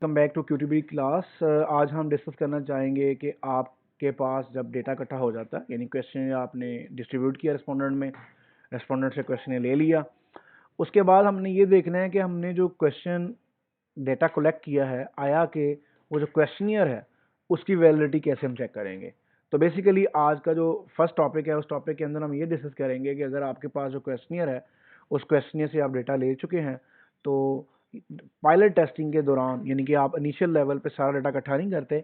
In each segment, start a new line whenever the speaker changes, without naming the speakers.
Welcome back to QTB class. आज हम discuss करना चाहेंगे कि आपके पास जब डेटा इकट्ठा हो जाता है, यानी क्वेश्चन आपने डिस्ट्रीब्यूट किया रेस्पोंडेंट में, रेस्पोंडेंट से क्वेश्चन ले लिया, उसके बाद हमने ये देखना है कि हमने जो क्वेश्चन डेटा कलेक्ट किया है आया कि वो जो क्वेश्चनियर है उसकी वैलिडिटी कैसे हम चेक करेंगे। तो बेसिकली आज का जो फर्स्ट टॉपिक है उस टॉपिक के अंदर हम ये डिस्कस करेंगे कि अगर आपके पास जो क्वेश्चनियर है उस क्वेश्चनियर से आप डेटा ले चुके हैं तो पायलट टेस्टिंग के दौरान, यानी कि आप इनिशियल लेवल पे सारा डेटा इकट्ठा नहीं करते,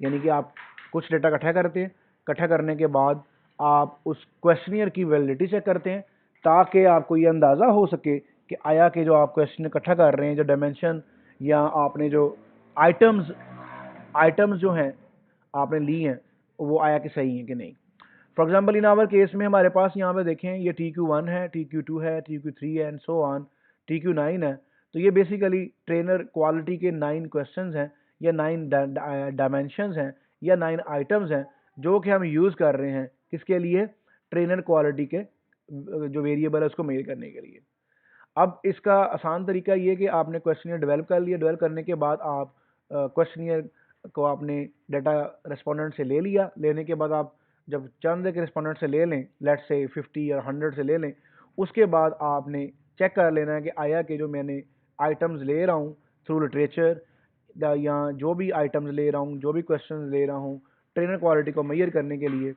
यानी कि आप कुछ डेटा इकट्ठा करते हैं, इकट्ठा करने के बाद आप उस क्वेश्चनियर की वैलिडिटी चेक करते हैं ताकि आपको ये अंदाज़ा हो सके कि आया कि जो आप क्वेश्चन इकट्ठा कर रहे हैं, जो डायमेंशन या आपने जो आइटम्स आइटम्स जो हैं आपने ली हैं वो आया कि सही हैं कि नहीं। For example in our case में हमारे पास यहाँ पे देखें ये TQ1 है, TQ2 है, TQ3 है एंड सो ऑन, TQ9 है। तो ये बेसिकली ट्रेनर क्वालिटी के 9 क्वेश्चंस हैं या 9 डायमेंशंस हैं या 9 आइटम्स हैं जो कि हम यूज़ कर रहे हैं किसके लिए, ट्रेनर क्वालिटी के जो वेरिएबल है उसको मेजर करने के लिए। अब इसका आसान तरीका ये कि आपने क्वेश्चनियर डेवलप कर लिया, डेवलप करने के बाद आप क्वेश्चनियर को आपने डाटा रेस्पोंडेंट से ले लिया, लेने के बाद आप जब चंद एक रेस्पोंडेंट से ले लें, लेट्स से 50 या 100 से ले लें, उसके बाद आपने चेक कर लेना है कि आया कि जो मैंने आइटम्स ले रहा हूँ थ्रू लिटरेचर या जो भी आइटम्स ले रहा हूँ, जो भी क्वेश्चन ले रहा हूँ ट्रेनर क्वालिटी को मेजर करने के लिए,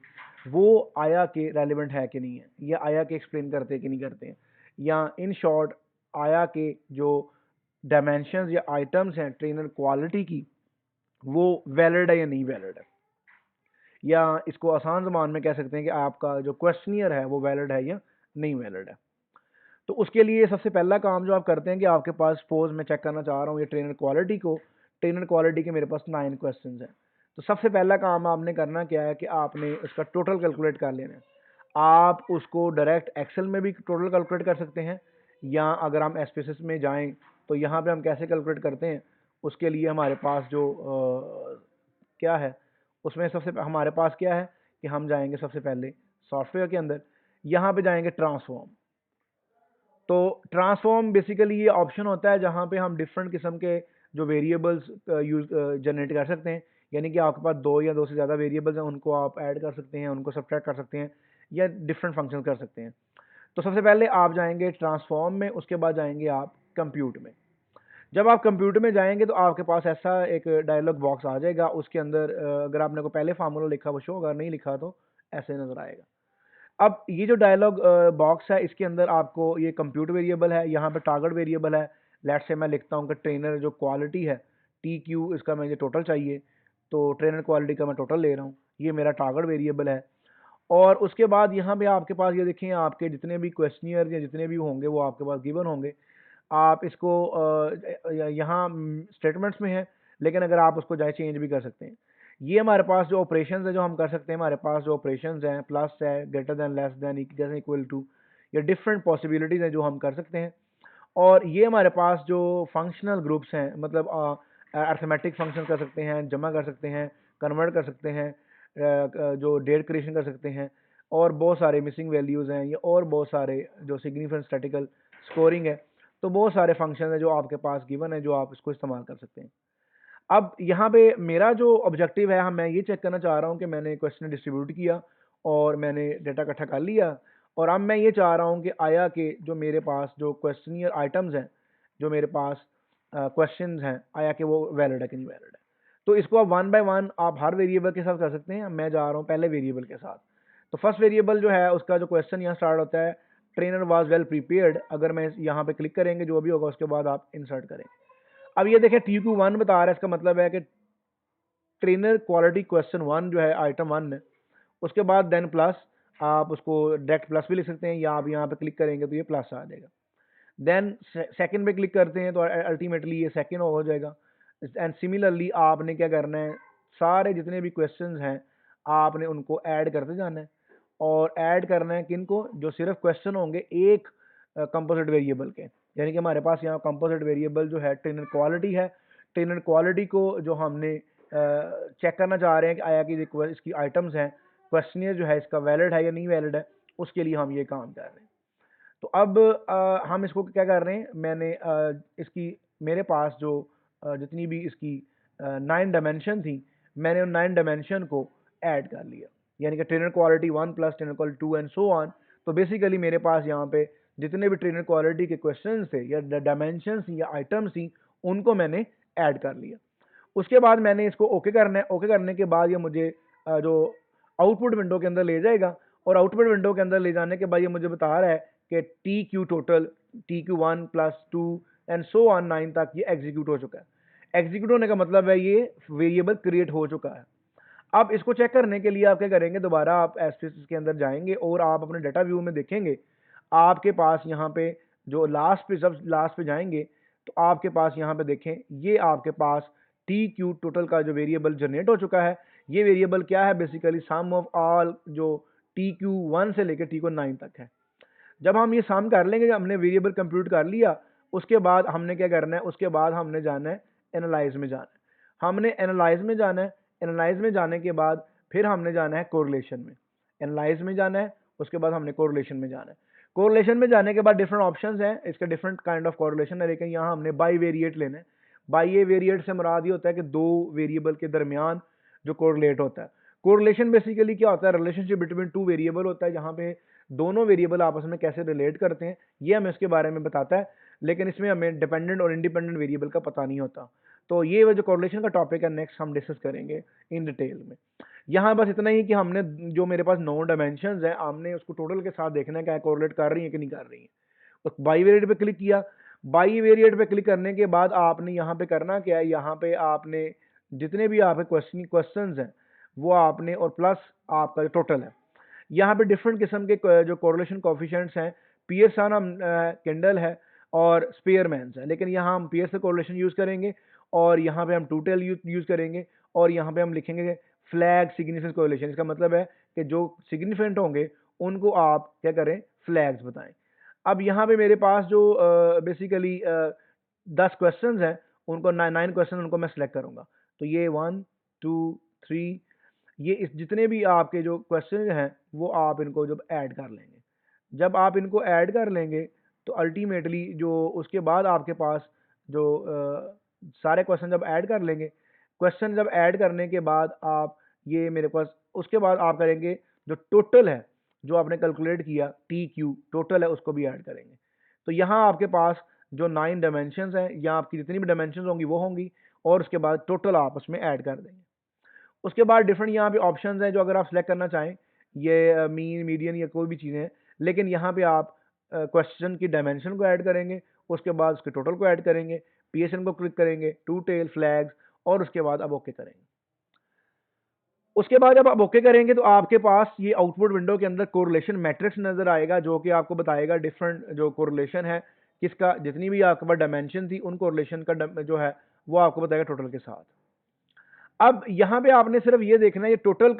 वो आया के रेलिवेंट है कि नहीं है, या आया के एक्सप्लेन करते हैं कि नहीं करते हैं, या इन शॉर्ट आया के जो डायमेंशंस या आइटम्स हैं ट्रेनर क्वालिटी की वो वैलिड है या नहीं वैलिड है, या इसको आसान ज़बान में कह सकते हैं कि आपका जो क्वेश्चनियर है वो वैलिड है या नहीं वैलिड है। तो उसके लिए सबसे पहला काम जो आप करते हैं कि आपके पास, सपोज मैं चेक करना चाह रहा हूँ ये ट्रेनर क्वालिटी को, ट्रेनर क्वालिटी के मेरे पास 9 क्वेश्चन हैं। तो सबसे पहला काम आपने करना क्या है कि आपने उसका टोटल कैलकुलेट कर लेना है। आप उसको डायरेक्ट एक्सेल में भी टोटल कैलकुलेट कर सकते हैं, या अगर हम एसपीएसएस में जाएं तो यहाँ पे हम कैसे कैलकुलेट करते हैं, उसके लिए हमारे पास जो क्या है, उसमें सबसे हमारे पास क्या है कि हम जाएंगे सबसे पहले सॉफ्टवेयर के अंदर, यहाँ पे जाएंगे ट्रांसफॉर्म। तो ट्रांसफॉर्म बेसिकली ये ऑप्शन होता है जहाँ पे हम डिफरेंट किस्म के जो वेरिएबल्स यूज जनरेट कर सकते हैं, यानी कि आपके पास 2 या 2 से ज़्यादा वेरिएबल्स हैं, उनको आप ऐड कर सकते हैं, उनको सब्ट्रैक्ट कर सकते हैं, या डिफरेंट फंक्शन कर सकते हैं। तो सबसे पहले आप जाएंगे ट्रांसफॉर्म में, उसके बाद जाएंगे आप कंप्यूट में। जब आप कंप्यूटर में जाएंगे तो आपके पास ऐसा एक डायलॉग बॉक्स आ जाएगा, उसके अंदर अगर आपने को पहले फार्मूला लिखा वो शो, अगर नहीं लिखा तो ऐसे नज़र आएगा। अब ये जो डायलॉग बॉक्स है इसके अंदर आपको ये कंप्यूट वेरिएबल है, यहाँ पे टारगेट वेरिएबल है। लेट्स से मैं लिखता हूँ कि ट्रेनर जो क्वालिटी है TQ, इसका मुझे टोटल चाहिए, तो ट्रेनर क्वालिटी का मैं टोटल ले रहा हूँ, ये मेरा टारगेट वेरिएबल है। और उसके बाद यहाँ पे आपके पास ये देखें, आपके जितने भी क्वेश्चनियर या जितने भी होंगे वो आपके पास गिवन होंगे। आप इसको यहाँ स्टेटमेंट्स में है, लेकिन अगर आप उसको चाहे चेंज भी कर सकते हैं। ये हमारे पास जो ऑपरेशंस है जो हम कर सकते हैं, हमारे पास जो ऑपरेशंस हैं, प्लस है, ग्रेटर देन, लेस देन, जैसे इक्वल टू, या डिफरेंट पॉसिबिलिटीज़ हैं जो हम कर सकते हैं। और ये हमारे पास जो फंक्शनल ग्रुप्स हैं, मतलब अर्थमेटिक फंक्शन कर सकते हैं, जमा कर सकते हैं, कन्वर्ट कर सकते हैं, जो डेट क्रिएशन कर सकते हैं, और बहुत सारे मिसिंग वैल्यूज़ हैं, या और बहुत सारे जो सिग्निफिकेंट स्टैटिकल स्कोरिंग है। तो बहुत सारे फंक्शन है जो आपके पास गिवन है जो आप इसको इस्तेमाल कर सकते हैं। अब यहाँ पे मेरा जो ऑब्जेक्टिव है, मैं ये चेक करना चाह रहा हूँ कि मैंने क्वेश्चन डिस्ट्रीब्यूट किया और मैंने डेटा इकट्ठा कर लिया, और अब मैं ये चाह रहा हूँ कि आया कि जो मेरे पास जो क्वेश्चनियर आइटम्स हैं, जो मेरे पास क्वेश्चंस हैं, आया कि वो वैलिड है कि नहीं वैलिड है। तो इसको आप वन बाय वन आप हर वेरिएबल के साथ कर सकते हैं। मैं जा रहा हूँ पहले वेरिएबल के साथ। तो फर्स्ट वेरिएबल जो है उसका जो क्वेश्चन यहाँ स्टार्ट होता है, ट्रेनर वाज वेल प्रिपेयर्ड। अगर मैं यहाँ पे क्लिक करेंगे जो भी होगा उसके बाद आप इंसर्ट करें। अब ये देखें TQ1 बता रहा है, इसका मतलब है कि ट्रेनर क्वालिटी क्वेश्चन 1 जो है आइटम 1 है, उसके बाद देन प्लस, आप उसको डायरेक्ट प्लस भी लिख सकते हैं, या आप यहाँ पे क्लिक करेंगे तो ये प्लस आ जाएगा। देन सेकंड पे क्लिक करते हैं तो अल्टीमेटली ये सेकंड हो जाएगा। एंड सिमिलरली आपने क्या करना है, सारे जितने भी क्वेश्चंस हैं आपने उनको ऐड करते जाना है, और ऐड करना है किनको, जो सिर्फ क्वेश्चन होंगे एक कंपोजिट वेरिएबल के, यानी कि हमारे पास यहाँ कंपोजिट वेरिएबल जो है ट्रेनर क्वालिटी है। ट्रेनर क्वालिटी को जो हमने चेक करना चाह रहे हैं कि आया कि इसकी आइटम्स हैं, क्वेश्चनियर जो है इसका वैलिड है या नहीं वैलिड है, उसके लिए हम ये काम कर रहे हैं। तो अब हम इसको क्या कर रहे हैं, मैंने इसकी, मेरे पास जो जितनी भी इसकी 9 डायमेंशन थी, मैंने उन 9 डायमेंशन को ऐड कर लिया, यानी कि trainer quality 1 plus trainer quality 2 and so on. तो बेसिकली मेरे पास यहाँ पे जितने भी ट्रेनर क्वालिटी के क्वेश्चन थे या डायमेंशन या आइटम्स थी, उनको मैंने ऐड कर लिया। उसके बाद मैंने इसको ओके करना है। ओके करने के बाद ये मुझे जो आउटपुट विंडो के अंदर ले जाएगा, और आउटपुट विंडो के अंदर ले जाने के बाद ये मुझे बता रहा है कि T Q total, T Q 1 plus 2 and so on 9 तक ये एग्जीक्यूट हो चुका है। एग्जीक्यूट होने का मतलब है ये वेरिएबल क्रिएट हो चुका है। अब इसको चेक करने के लिए आप क्या करेंगे, दोबारा आप एस्पेसिस के अंदर जाएंगे और आप अपने डाटा व्यू में देखेंगे, आपके पास यहाँ पे जो लास्ट पे, जब लास्ट पे जाएंगे तो आपके पास यहाँ पे देखें, ये आपके पास टी क्यू टोटल का जो वेरिएबल जनरेट हो चुका है। ये वेरिएबल क्या है, बेसिकली सम ऑफ ऑल जो टी क्यू 1 से लेकर टी क्यू 9 तक है। जब हम ये सम कर लेंगे, जब हमने वेरिएबल कंप्यूट कर लिया, उसके बाद हमने क्या करना है, उसके बाद हमने जाना है एनालाइज में जाना है। हमने एनालाइज में जाना है। एनालाइज में जाने के बाद फिर हमने जाना है कोरिलेशन में। एनालाइज में जाना है, उसके बाद हमने कोरिलेशन में जाना है। कोरिलेशन में जाने के बाद डिफरेंट ऑप्शंस हैं, इसके डिफरेंट काइंड ऑफ कोरिलेशन है, लेकिन यहाँ हमने बाई वेरिएट लेना है। बाई वेरिएट से मुराद ये होता है कि दो वेरिएबल के दरमियान जो कोरिलेट होता है। कोरिलेशन बेसिकली क्या होता है, रिलेशनशिप बिटवीन टू वेरिएबल होता है, जहाँ पे दोनों वेरिएबल आपस में कैसे रिलेट करते हैं, ये हमें इसके बारे में बताता है, लेकिन इसमें हमें डिपेंडेंट और इंडिपेंडेंट वेरिएबल का पता नहीं होता। तो ये वो जो कोरिलेशन का टॉपिक है, नेक्स्ट हम डिस्कस करेंगे इन डिटेल में। यहाँ बस इतना ही कि हमने जो मेरे पास 9 डायमेंशंस हैं, हमने उसको टोटल के साथ देखना है क्या कोरिलेट कर रही है कि नहीं कर रही है। उस बाई वेरिएट पे क्लिक किया। बाई वेरिएट पे क्लिक करने के बाद आपने यहाँ पे करना क्या है, यहाँ पे आपने जितने भी आपके क्वेश्चंस हैं वो आपने, और प्लस आपका जो टोटल है, यहाँ पे डिफरेंट किस्म के जो कोरिलेशन कोफिशिएंट्स हैं, पियर्सन केंडल है और स्पीयरमैन्स है, लेकिन यहाँ हम पियर्सन कोरिलेशन यूज़ करेंगे, और यहाँ पे हम टूटेल यूज़ करेंगे, और यहाँ पे हम लिखेंगे फ्लैग सिग्निफिकेंस कोरिलेशन। इसका मतलब है कि जो सिग्निफिकेंट होंगे उनको आप क्या करें, फ्लैग्स बताएं। अब यहाँ पे मेरे पास जो बेसिकली 10 क्वेश्चंस हैं, उनको 9 क्वेश्चन उनको मैं सिलेक्ट करूँगा। तो ये 1 2 3, ये इस जितने भी आपके जो क्वेश्चन हैं वो आप इनको जब ऐड कर लेंगे, जब आप इनको ऐड कर लेंगे तो अल्टीमेटली जो उसके बाद आपके पास जो सारे क्वेश्चन जब ऐड कर लेंगे, क्वेश्चन जब ऐड करने के बाद आप ये मेरे पास, उसके बाद आप करेंगे जो टोटल है, जो आपने कैलकुलेट किया टी क्यू टोटल है, उसको भी ऐड करेंगे। तो यहाँ आपके पास जो 9 डायमेंशंस हैं, या आपकी जितनी भी डायमेंशंस होंगी वो होंगी, और उसके बाद टोटल आप उसमें ऐड कर देंगे। उसके बाद डिफरेंट यहाँ पे ऑप्शंस हैं, जो अगर आप सेलेक्ट करना चाहें, ये मीन मीडियन या कोई भी चीज़ें हैं, लेकिन यहाँ पे आप क्वेश्चन की डायमेंशन को ऐड करेंगे, उसके बाद उसके टोटल को ऐड करेंगे, पीएसएन को क्लिक करेंगे, टू टेल फ्लैग्स, और उसके बाद अब ओके करेंगे। उसके बाद जब आप ओके करेंगे तो आपके पास ये आउटपुट विंडो के अंदर कोरिलेशन मैट्रिक्स नजर आएगा, जो कि आपको बताएगा डिफरेंट जो कोरिलेशन है किसका, जितनी भी आपके पास डायमेंशन थी उन कोरिलेशन का जो है वो आपको बताएगा टोटल के साथ। अब यहाँ पे आपने सिर्फ ये देखना है, ये टोटल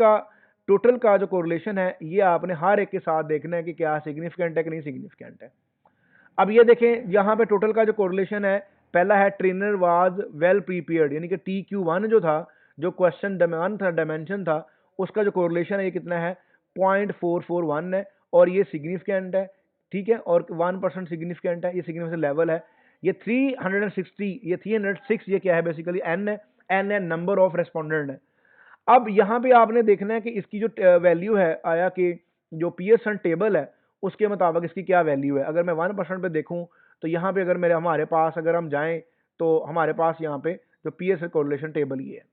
का जो कोरिलेशन है, ये आपने हर एक के साथ देखना है कि क्या सिग्निफिकेंट है कि नहीं सिग्निफिकेंट है। अब ये देखें, यहाँ पे टोटल का जो कोरिलेशन है, पहला है ट्रेनर वाज वेल प्रीपेयर्ड, यानी कि टी क्यू 1 जो था, जो क्वेश्चन डायमेंशन था, उसका जो कोरिलेशन है ये कितना है, 0.441 है, और ये सिग्निफिकेंट है, ठीक है, और 1% सिग्निफिकेंट है, ये सिग्निफिकेंस लेवल है। ये 360, ये 306, ये क्या है, बेसिकली एन है, एन है नंबर ऑफ रेस्पोंडेंट है। अब यहाँ पे आपने देखना है कि इसकी जो वैल्यू है, आया कि जो पियर्सन टेबल है उसके मुताबिक इसकी क्या वैल्यू है। अगर मैं 1% पे देखूं तो यहाँ पे अगर हमारे पास अगर हम जाएं तो हमारे पास यहाँ पे जो पियर्सन कोरिलेशन टेबल ये है।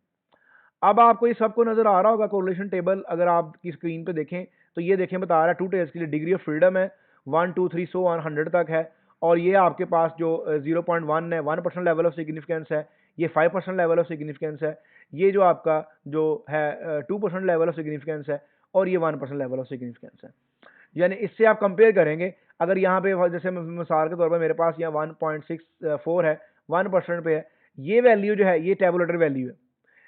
अब आपको ये सबको नजर आ रहा होगा कोरिलेशन टेबल, अगर आपकी स्क्रीन पे देखें तो ये देखें बता रहा है टू टेल्स के लिए डिग्री ऑफ फ्रीडम है 1 2 3 सो 100 तक है, और ये आपके पास जो 0.1 है 1% लेवल ऑफ सिग्निफिकेंस है, ये 5% लेवल ऑफ सिग्निफिकेंस है, ये जो आपका जो है 2% लेवल ऑफ सिग्निफिकेंस है, और ये 1% लेवल ऑफ सिग्निफिकेंस है। यानी इससे आप कंपेयर करेंगे, अगर यहाँ पे जैसे मिसाल के तौर पर मेरे पास यहाँ 1.64 है, 1% पे है, ये वैल्यू जो है ये टेबुलेटर वैल्यू है,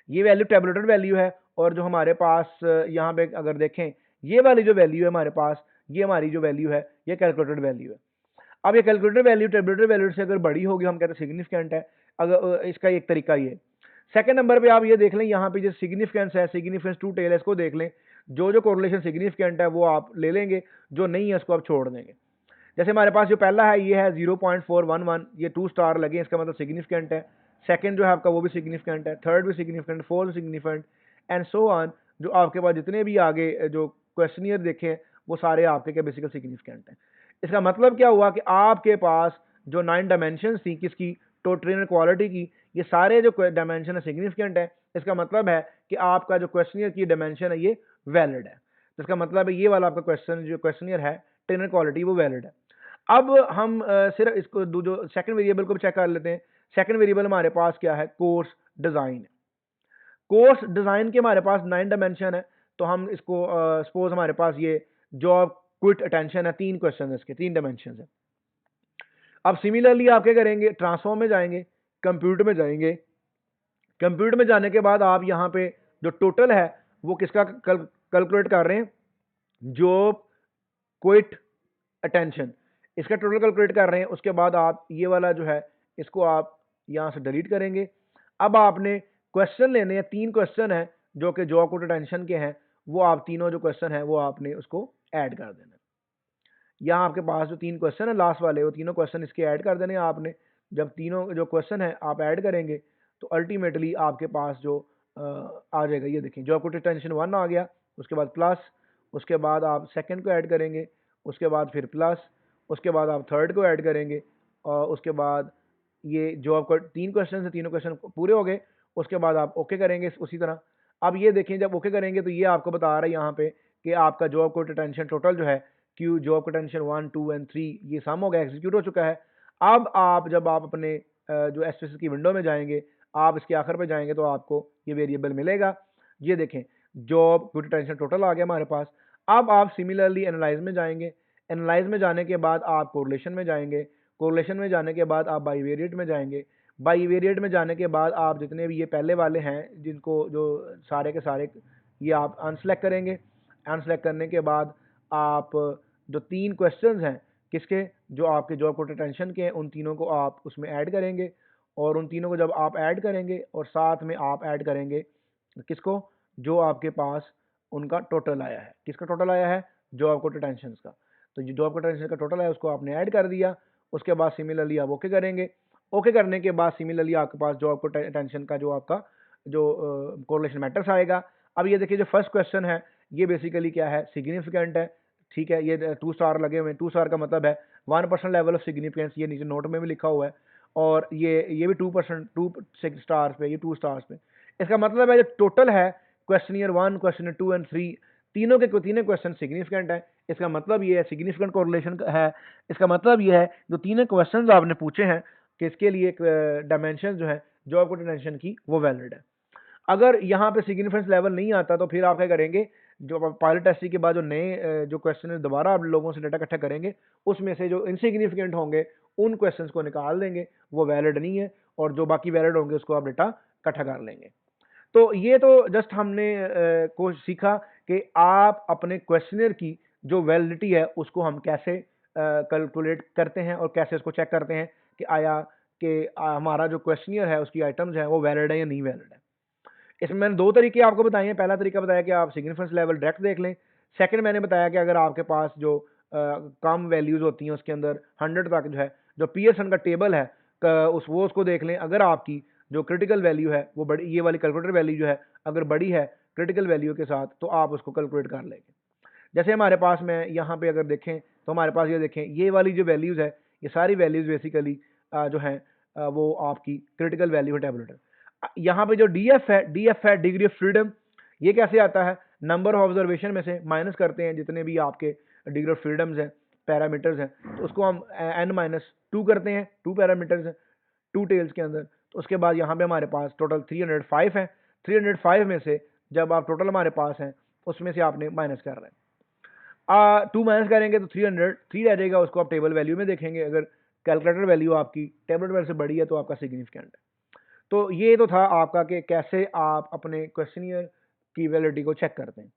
ये वैल्यू टेबुलेटर वैल्यू है, और जो हमारे पास यहाँ पे अगर देखें ये वाली जो वैल्यू है हमारे पास, ये हमारी जो वैल्यू है ये कैलकुलेटेड वैल्यू है। अब ये कैलकुलेटेड वैल्यू टेबुलेटेड वैल्यू से अगर बड़ी होगी हम कहते हैं सिग्निफिकेंट है। अगर इसका एक तरीका ये, सेकंड नंबर पे आप ये देख लें, यहाँ पे जो सिग्निफिकेंस है, सिग्निफिकेंस टू टेल है, इसको देख लें, जो कोरिलेशन सिग्निफिकेंट है वो आप ले लेंगे, जो नहीं है उसको आप छोड़ देंगे। जैसे हमारे पास जो पहला है ये है 0.411, ये 2 स्टार लगे, इसका मतलब सिग्निफिकेंट है। सेकंड जो है आपका वो भी सिग्निफिकेंट है, थर्ड भी significant, fourth significant and so on. जो आपके पास जितने भी आगे जो क्वेश्चनियर देखे वो सारे आपके क्या बेसिकली सिग्निफिकेंट हैं। इसका मतलब क्या हुआ कि आपके पास जो 9 डायमेंशन थी किसकी, टोटल इनक्वालिटी की, ये सारे जो डायमेंशन है सिग्निफिकेंट है। इसका मतलब है कि आपका जो क्वेश्चनियर की डायमेंशन है ये वैलिड है। तो इसका मतलब है ये वाला आपका क्वेश्चन जो क्वेश्चनियर है टेन इनक्वालिटी वो वैलिड है। अब हम सिर्फ इसको जो सेकंड वेरिएबल को भी चेक कर लेते हैं। सेकंड वेरिएबल हमारे पास क्या है, कोर्स डिजाइन है। कोर्स डिजाइन के हमारे पास 9 डायमेंशन है। तो हम इसको सपोज हमारे पास ये जॉब क्विट अटेंशन है, 3 क्वेश्चन है, इसके 3 डायमेंशन है। अब सिमिलरली आप क्या करेंगे, ट्रांसफॉर्म में जाएंगे, कंप्यूटर में जाएंगे। कंप्यूटर में जाने के बाद आप यहाँ पे जो टोटल है वो किसका कैलकुलेट कर रहे हैं, जॉब क्विट अटेंशन, इसका टोटल कैलकुलेट कर रहे हैं। उसके बाद आप ये वाला जो है इसको आप यहाँ से डिलीट करेंगे। अब आपने क्वेश्चन लेने हैं, 3 क्वेश्चन है जो कि जॉब क्विट अटेंशन के हैं, वो आप तीनों जो क्वेश्चन है वो आपने उसको ऐड कर देना। यहाँ आपके पास जो 3 क्वेश्चन है लास्ट वाले, वो तीनों क्वेश्चन इसके ऐड कर देने आपने। जब तीनों जो क्वेश्चन है आप ऐड करेंगे तो अल्टीमेटली आपके पास जो आ जाएगा, ये देखें जॉब क्विट अटेंशन 1 आ गया, उसके बाद प्लस, उसके बाद आप सेकंड को ऐड करेंगे, उसके बाद फिर प्लस, उसके बाद आप थर्ड को ऐड करेंगे, और उसके बाद ये जो आपका 3 क्वेश्चन है तीनों क्वेश्चन पूरे हो गए। उसके बाद आप ओके करेंगे उसी तरह। अब ये देखें जब ओके करेंगे तो ये आपको बता रहा है यहाँ पे कि आपका जॉब क्विट अटेंशन टोटल जो है Q job quit attention 1 2 and 3 ये सम हो गया, एग्जीक्यूट हो चुका है। अब आप जब आप अपने जो एसपीसी की विंडो में जाएंगे, आप इसके आखिर पे जाएंगे तो आपको ये वेरिएबल मिलेगा। ये देखें जॉब क्विट अटेंशन टोटल आ गया हमारे पास। अब आप सिमिलरली एनालाइज में जाएंगे, एनालाइज में जाने के बाद आप कोरिलेशन में जाएंगे, कोरिलेशन में जाने के बाद आप बाईवेरिएट में जाएंगे, बाईवेरिएट में जाने के बाद आप जितने भी ये पहले वाले हैं जिनको जो सारे के सारे ये आप अनसेलेक्ट करेंगे। अनसेलेक्ट करने के बाद आप जो 3 क्वेश्चंस हैं किसके, जो आपके जॉब क्विट अटेंशन के हैं, उन तीनों को आप उसमें ऐड करेंगे। और उन तीनों को जब आप ऐड करेंगे और साथ में आप ऐड करेंगे किसको, जो आपके पास उनका टोटल आया है, किसका टोटल आया है, जॉब क्विट अटेंशन का। तो जो जॉब क्विट अटेंशन का टोटल है उसको आपने ऐड कर दिया। उसके बाद सिमिलरली आप ओके करेंगे। ओके करने के बाद सिमिलरली आपके पास जॉब क्विट अटेंशन का जो आपका जो कोरिलेशन मैट्रिक्स आएगा। अब ये देखिए जो फर्स्ट क्वेश्चन है ये बेसिकली क्या है, सिग्निफिकेंट है। ठीक है, ये 2 स्टार लगे हुए हैं। 2 स्टार का मतलब है 1% लेवल ऑफ सिग्निफिकेंस, ये नीचे नोट में भी लिखा हुआ है। और ये भी 2%, 2 स्टार्स पे, ये 2 स्टार्स पे। इसका मतलब है जो टोटल है क्वेश्चनियर 1 क्वेश्चनियर 2 एंड 3 तीनों के तीनों क्वेश्चन सिग्निफिकेंट है। इसका मतलब ये है सिग्निफिकेंट कोरिलेशन है। इसका मतलब ये है जो तीनों क्वेश्चंस आपने पूछे हैं कि इसके लिए डायमेंशन जो है जॉब क्विट अटेंशन की वो वैलिड है। अगर यहाँ पे सिग्निफिकेंस लेवल नहीं आता तो फिर आप क्या करेंगे, जो पायलट टेस्टिंग के बाद जो नए जो क्वेश्चन है दोबारा आप लोगों से डेटा इकट्ठा करेंगे, उसमें से जो इनसिग्निफिकेंट होंगे उन क्वेश्चंस को निकाल देंगे, वो वैलिड नहीं है, और जो बाकी वैलिड होंगे उसको आप डेटा इकट्ठा कर लेंगे। तो ये तो जस्ट हमने को सीखा कि आप अपने क्वेश्चनर की जो वैलिडिटी है उसको हम कैसे कैलकुलेट करते हैं और कैसे उसको चेक करते हैं कि आया कि हमारा जो क्वेश्चनियर है उसकी आइटम्स हैं वो वैलिड है या नहीं वैलिड है। इसमें मैंने 2 तरीके आपको बताए हैं। पहला तरीका बताया कि आप सिग्निफिकेंस लेवल डायरेक्ट देख लें। सेकंड मैंने बताया कि अगर आपके पास जो कम वैल्यूज होती हैं उसके अंदर 100 तक जो है जो पियर्सन का टेबल है उसको देख लें। अगर आपकी जो क्रिटिकल वैल्यू है वो बड़ी, ये वाली कैलकुलेटर वैल्यू जो है अगर बड़ी है क्रिटिकल वैल्यू के साथ, तो आप उसको कैलकुलेट कर लेंगे। जैसे हमारे पास में यहाँ पे अगर देखें तो हमारे पास ये देखें ये वाली जो वैल्यूज़ है ये सारी वैल्यूज़ बेसिकली जो हैं वो आपकी क्रिटिकल वैल्यू है टेबलेटर। यहाँ पे जो डीएफ है डिग्री ऑफ फ्रीडम, ये कैसे आता है, नंबर ऑफ ऑब्जर्वेशन में से माइनस करते हैं जितने भी आपके डिग्री ऑफ फ्रीडम्स हैं, पैरामीटर्स हैं, तो उसको हम n-2 करते हैं। 2 पैरामीटर्स हैं 2 टेल्स के अंदर। तो उसके बाद यहाँ पे हमारे पास टोटल 305 है। 305 में से जब आप टोटल हमारे पास हैं उसमें से आपने माइनस कर रहे हैं 2 माइनस करेंगे तो 303 रह जाएगा। उसको आप टेबल वैल्यू में देखेंगे, अगर कैलकुलेटर वैल्यू आपकी टेबल वैल्यू से बड़ी है तो आपका सिग्निफिकेंट है। तो ये तो था आपका कि कैसे आप अपने क्वेश्चनियर की वैलिडिटी को चेक करते हैं।